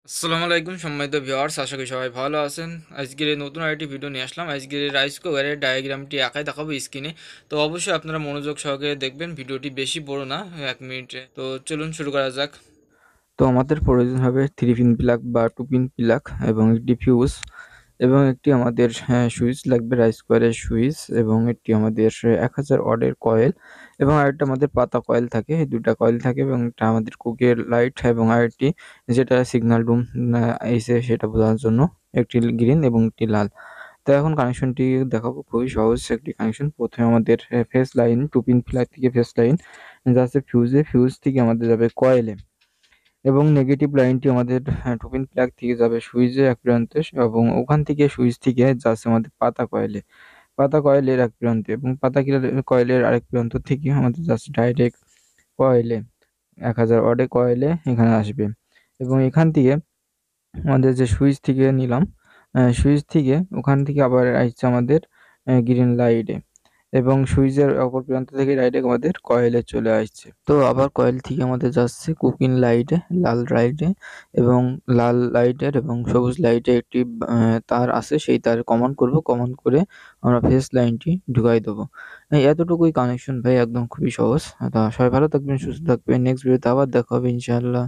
আসসালামু আলাইকুম সম্মানিত ভিউয়ার্স, আশা করি সবাই ভালো আছেন। আজকের এই নতুন আরেকটি ভিডিও নিয়ে আসলাম। আজকের এই রাইস কুকারের ডায়াগ্রামটি আঁকায় দেখাবো স্ক্রিনে। তো অবশ্যই আপনারা মনোযোগ সহকারে দেখবেন, ভিডিওটি বেশি বড় না, 1 মিনিটে। তো চলুন শুরু করা যাক। তো আমাদের প্রয়োজন হবে 3 পিন প্লাগ বা 2 পিন প্লাগ এবং একটি ফিউজ এবং একটি আমাদের সুইচ লাগবে, রাইস কুকারের সুইচ, এবং একটি আমাদের 1000 ওয়াটের কয়েল এবং আরেকটা আমাদের পাতা কয়েল থাকে। এই 2টা কয়েল থাকে এবং একটা আমাদের কুকের লাইট এবং আরেকটি যেটা সিগন্যাল রুম আইছে সেটা বোঝানোর জন্য একটি গ্রিন এবং একটি লাল। তো এখন কানেকশনটি দেখাবো, খুবই সহজ একটি কানেকশন। প্রথমে আমাদের ফেজ লাইন 2 পিন প্লাগ থেকে ফেজ লাইন যাচ্ছে ফিউজে, ফিউজ থেকে আমাদের যাবে কয়েলে এবং নেগেটিভ লাইনটি আমাদের টুপিন প্লাগ থেকে যাবে সুইচের এক প্রান্তে এবং ওখান থেকে সুইচ থেকে যাচ্ছে আমাদের পাতা কয়েলে, পাতা কয়েলের এক প্রান্তে এবং কয়েলের আরেক প্রান্ত থেকে আমাদের যাচ্ছে ডাইরেক্ট কয়েলে, 1000 ওয়াটের কয়েলে এখানে আসবে এবং এখান থেকে আমাদের যে সুইচ থেকে নিলাম, সুইচ থেকে ওখান থেকে আবার আসছে আমাদের গ্রিন লাইটে এবং সুইচের অপর প্রান্ত থেকে ডাইরেক্ট আমাদের কয়েলে চলে আসছে। তো আবার কয়েল থেকে আমাদের যাচ্ছে কুকিং লাইটে, লাল লাইটে এবং লাল লাইটের এবং সবুজ লাইটে একটি তার আছে, সেই তার কমান করব, কমান করে আমরা ফেজ লাইনটি ঢুকাই দেবো। এতটুকুই কানেকশন ভাই, একদম খুবই সহজ। তা সবাই ভালো থাকবেন, সুস্থ থাকবেন। নেক্সট ভিডিওতে আবার দেখা হবে ইনশাআল্লাহ।